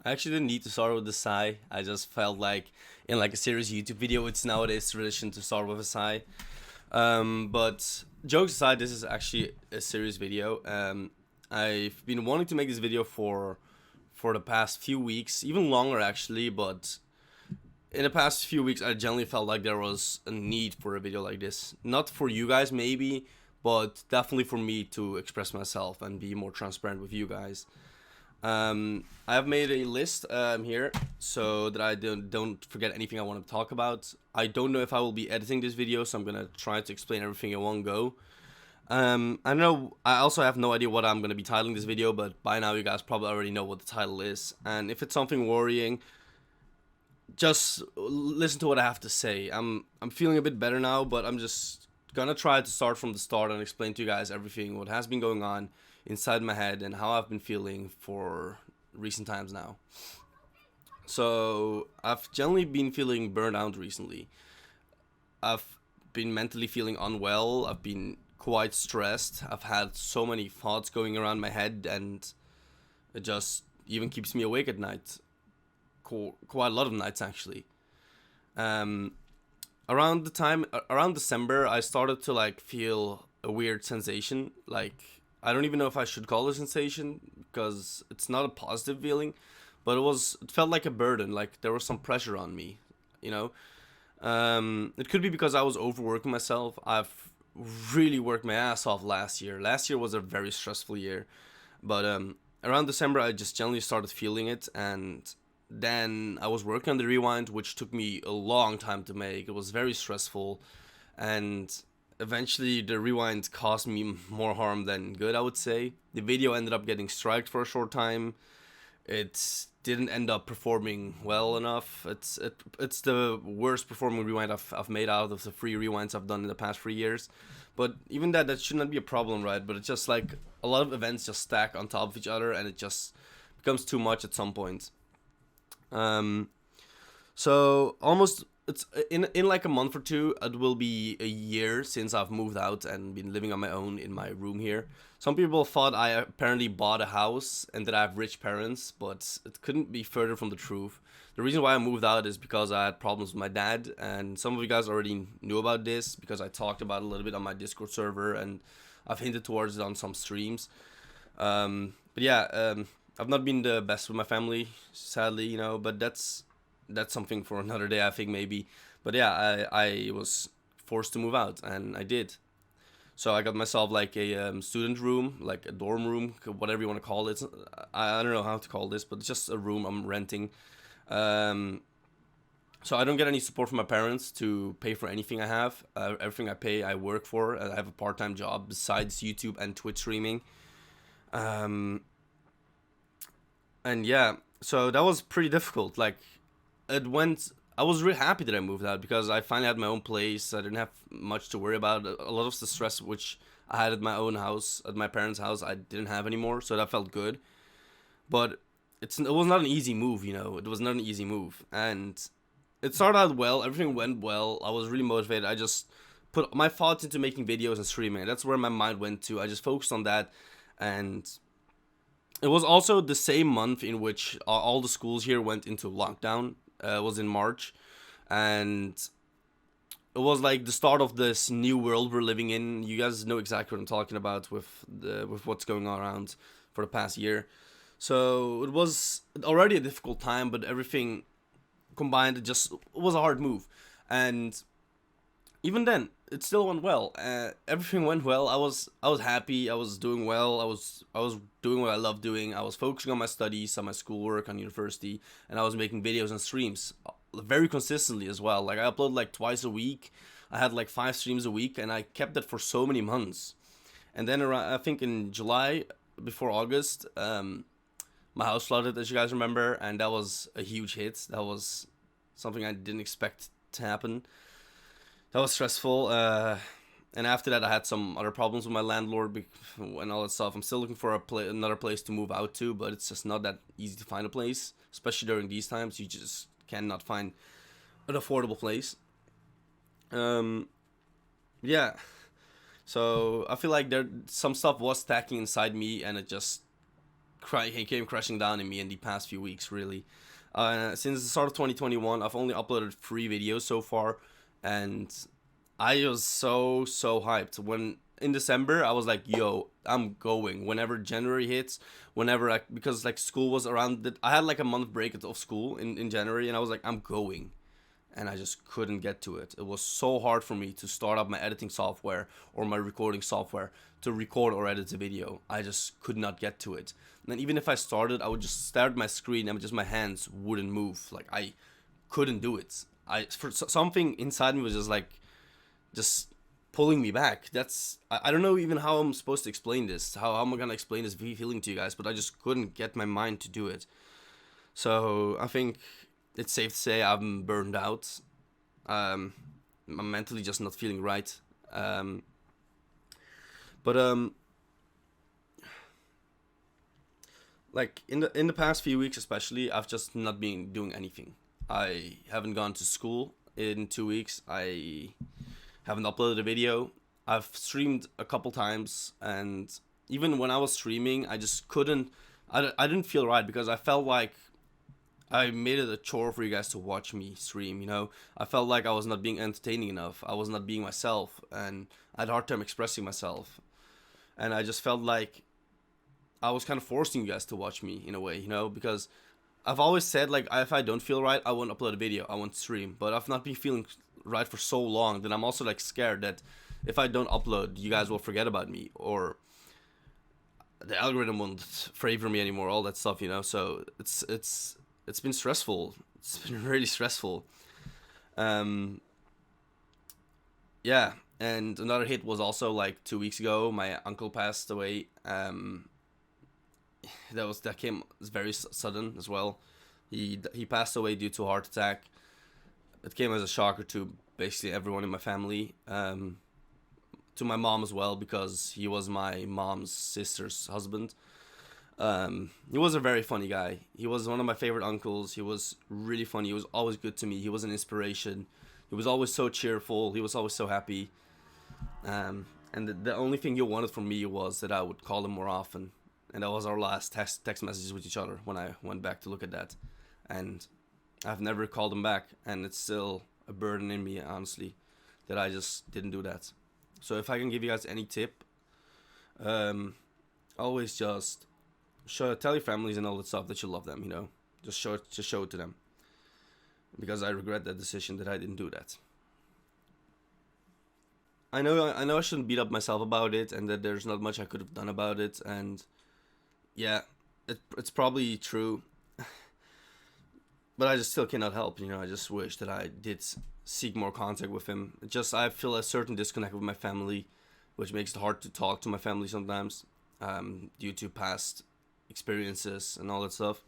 I actually didn't need to start with a sigh. I just felt like in like a serious YouTube video, it's nowadays tradition to start with a sigh. But jokes aside, this is actually a serious video. I've been wanting to make this video for the past few weeks, even longer actually. But in the past few weeks, I generally felt like there was a need for a video like this. Not for you guys, maybe, but definitely for me to express myself and be more transparent with you guys. I have made a list here so that I don't forget anything I want to talk about. I don't know if I will be editing this video, so I'm gonna try to explain everything in one go. I don't know. I also have no idea what I'm gonna be titling this video, but by now you guys probably already know what the title is. And if it's something worrying, just listen to what I have to say. I'm feeling a bit better now, but I'm just gonna try to start from the start and explain to you guys everything what has been going on inside my head and how I've been feeling for recent times now. So I've generally been feeling burned out recently. I've been mentally feeling unwell. I've been quite stressed. I've had so many thoughts going around my head, and it just even keeps me awake at night. Quite a lot of nights actually. Um, around December, I started to like feel a weird sensation. Like I don't even know if I should call it a sensation because it's not a positive feeling, but it felt like a burden. Like there was some pressure on me. You know, it could be because I was overworking myself. I've really worked my ass off last year. Last year was a very stressful year, but around December I just generally started feeling it, and then I was working on the rewind, which took me a long time to make. It was very stressful, and eventually the rewind caused me more harm than good, I would say. The video ended up getting striked for a short time. It didn't end up performing well enough. It's the worst performing rewind I've made out of the free rewinds I've done in the past 3 years. But even that should not be a problem, right? But it's just like a lot of events just stack on top of each other, and it just becomes too much at some point. Um, so almost it's in like a month or two, it will be a year since I've moved out and been living on my own in my room here. Some people thought I apparently bought a house and that I have rich parents, but it couldn't be further from the truth. The reason why I moved out is because I had problems with my dad, and some of you guys already knew about this because I talked about it a little bit on my Discord server, and I've hinted towards it on some streams. But yeah, I've not been the best with my family, sadly, but that's something for another day, I think, maybe. But yeah, I was forced to move out, and I did. So I got myself like a student room, like a dorm room, whatever you want to call it. I don't know how to call this, but it's just a room I'm renting. Um, so I don't get any support from my parents to pay for anything I have. Everything I pay, I work for. I have a part-time job besides YouTube and Twitch streaming. Um, and yeah, so that was pretty difficult. Like it went. I was really happy that I moved out because I finally had my own place. I didn't have much to worry about. A lot of the stress which I had at my own house, at my parents' house, I didn't have anymore. So that felt good. But it was not an easy move. It was not an easy move, and it started out well. Everything went well. I was really motivated. I just put my thoughts into making videos and streaming. That's where my mind went to. I just focused on that, and it was also the same month in which all the schools here went into lockdown. It was in March, and it was like the start of this new world we're living in. You guys know exactly what I'm talking about with what's going on around for the past year. So it was already a difficult time, but everything combined, it was a hard move, and even then it still went well. Everything went well. I was happy. I was doing well. I was doing what I love doing. I was focusing on my studies, on my schoolwork, on university, and I was making videos and streams very consistently as well. Like I upload like twice a week. I had like 5 streams a week, and I kept that for so many months. And then around, I think in July, before August, my house flooded, as you guys remember, and that was a huge hit. That was something I didn't expect to happen. That was stressful. And after that, I had some other problems with my landlord and all that stuff. I'm still looking for another place to move out to, but it's just not that easy to find a place, especially during these times. You just cannot find an affordable place. Um, yeah. So I feel like there some stuff was stacking inside me, and it just he came crashing down in me in the past few weeks. Really, since the start of 2021, I've only uploaded 3 videos so far, and I was so hyped when in December I was like, "Yo, I'm going." Whenever January hits, whenever because like school was around, I had like a month break of school in January, and I was like, "I'm going," and I just couldn't get to it. It was so hard for me to start up my editing software or my recording software to record or edit a video. I just could not get to it. And then even if I started, I would just stare at my screen and just my hands wouldn't move. Like I couldn't do it. Something inside me was just pulling me back. I don't know even how I'm supposed to explain this. How am I gonna explain this feeling to you guys? But I just couldn't get my mind to do it. So I think it's safe to say I'm burned out. I'm mentally just not feeling right. But like in the past few weeks especially, I've just not been doing anything. I haven't gone to school in 2 weeks. I haven't uploaded a video. I've streamed a couple times, and even when I was streaming, I just couldn't. I didn't feel right because I felt like I made it a chore for you guys to watch me stream. I felt like I was not being entertaining enough. I was not being myself, and I had a hard time expressing myself. And I just felt like I was kind of forcing you guys to watch me in a way, because I've always said like if I don't feel right, I won't upload a video, I won't stream. But I've not been feeling right for so long that I'm also like scared that if I don't upload, you guys will forget about me or the algorithm won't favor me anymore, all that stuff. So it's been stressful. It's been really stressful. Um, yeah, and another hit was also like 2 weeks ago. My uncle passed away. That came very sudden as well. He passed away due to a heart attack. It came as a shocker to basically everyone in my family. To my mom as well because he was my mom's sister's husband. He was a very funny guy. He was one of my favorite uncles. He was really funny. He was always good to me. He was an inspiration. He was always so cheerful. He was always so happy. And the only thing he wanted from me was that I would call him more often. And that was our last text messages with each other when I went back to look at that. And I've never called him back. And it's still a burden in me, honestly, that I just didn't do that. So if I can give you guys any tip, always just tell your families and all that stuff that you love them. Just show it to them. Because I regret that decision that I didn't do that. I know I shouldn't beat up myself about it, and that there's not much I could have done about it, and yeah, it's probably true, but I just still cannot help. I just wish that I did seek more contact with him. I feel a certain disconnect with my family, which makes it hard to talk to my family sometimes, due to past experiences and all that stuff.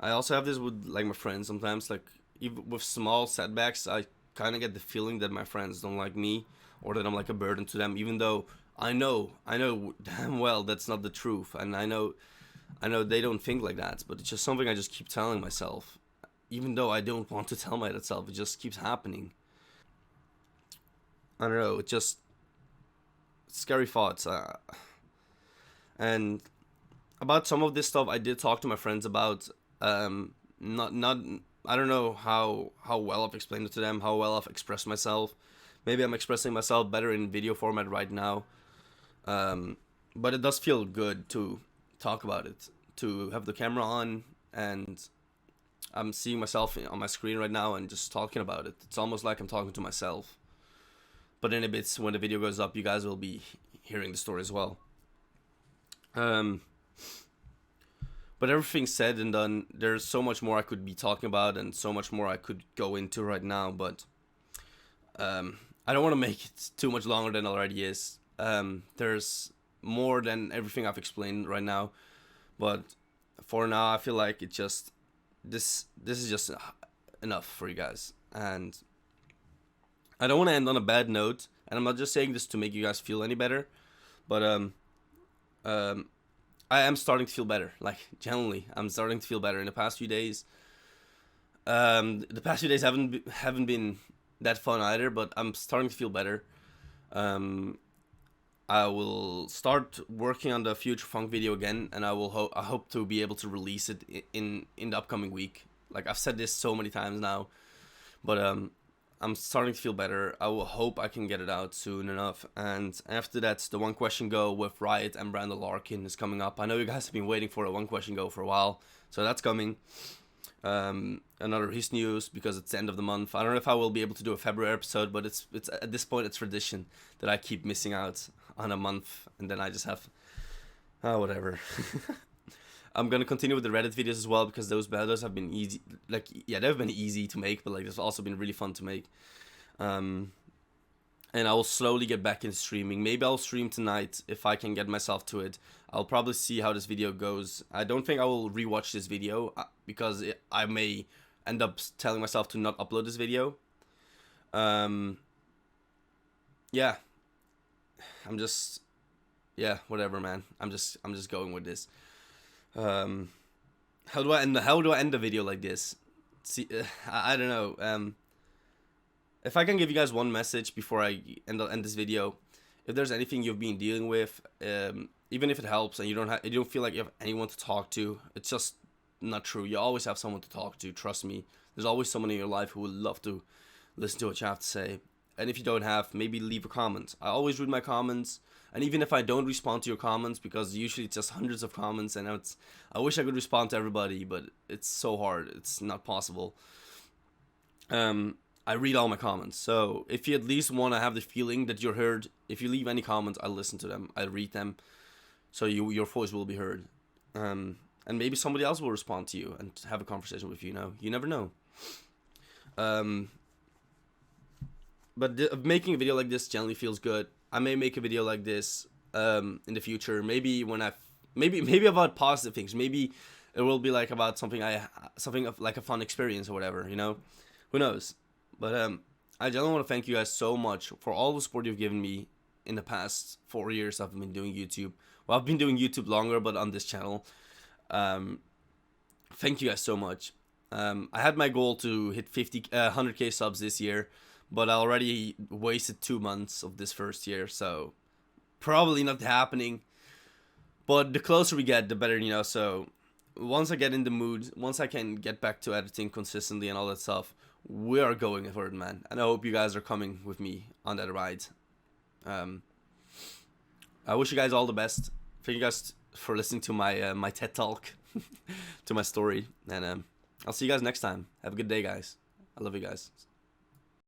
I also have this with like my friends sometimes, like even with small setbacks, I kind of get the feeling that my friends don't like me or that I'm like a burden to them, even though I know damn well that's not the truth, and I know they don't think like that, but it's just something I just keep telling myself, even though I don't want to tell myself. It just keeps happening. I don't know. It just scary thoughts, and about some of this stuff I did talk to my friends about. Not I don't know how well I've explained it to them, how well I've expressed myself. Maybe I'm expressing myself better in video format right now. But it does feel good to talk about it, to have the camera on, and I'm seeing myself on my screen right now and just talking about it. It's almost like I'm talking to myself. But in a bit, when the video goes up, you guys will be hearing the story as well. But everything said and done, there's so much more I could be talking about and so much more I could go into right now. But I don't want to make it too much longer than it already is. There's more than everything I've explained right now. But for now, I feel like this is just enough for you guys. And I don't want to end on a bad note. And I'm not just saying this to make you guys feel any better. But I am starting to feel better. Like, genuinely, I'm starting to feel better in the past few days. The past few days haven't been that fun either, but I'm starting to feel better. I will start working on the Future Funk video again, and I hope to be able to release it in the upcoming week. Like, I've said this so many times now, but I'm starting to feel better. I will hope I can get it out soon enough. And after that, the One Question Go with Riot and Brandon Larkin is coming up. I know you guys have been waiting for a One Question Go for a while, so that's coming. Another His News, because it's the end of the month. I don't know if I will be able to do a February episode, but it's at this point it's tradition that I keep missing out on a month, and then I just have whatever. I'm gonna continue with the Reddit videos as well, because those have been easy. Like, yeah, they've been easy to make, but like they've also been really fun to make. And I will slowly get back into streaming. Maybe I'll stream tonight if I can get myself to it. I'll probably see how this video goes. I don't think I will rewatch this video because I may end up telling myself to not upload this video. Yeah, whatever, man. I'm just going with this. How do I end the video like this? See, I don't know. If I can give you guys one message before I end this video, if there's anything you've been dealing with, even if it helps and you don't feel like you have anyone to talk to, it's just not true. You always have someone to talk to. Trust me. There's always someone in your life who would love to listen to what you have to say. And if you don't have, maybe leave a comment. I always read my comments, and even if I don't respond to your comments, because usually it's just hundreds of comments, and I wish I could respond to everybody, but it's so hard. It's not possible. I read all my comments, so if you at least want to have the feeling that you're heard, if you leave any comments, I'll listen to them. I'll read them, so your voice will be heard. And maybe somebody else will respond to you and have a conversation with you. You never know. But making a video like this generally feels good. I may make a video like this in the future. Maybe maybe about positive things. Maybe it will be like about something of like a fun experience or whatever. Who knows? But I generally want to thank you guys so much for all the support you've given me in the past 4 years I've been doing YouTube. Well, I've been doing YouTube longer, but on this channel. Thank you guys so much. I had my goal to hit 100k subs this year, but I already wasted 2 months of this first year, so probably not happening. But the closer we get, the better, so once I get in the mood, once I can get back to editing consistently and all that stuff, we are going for it, man. And I hope you guys are coming with me on that ride. I wish you guys all the best. Thank you guys for listening to my my TED Talk, to my story. And I'll see you guys next time. Have a good day, guys. I love you guys.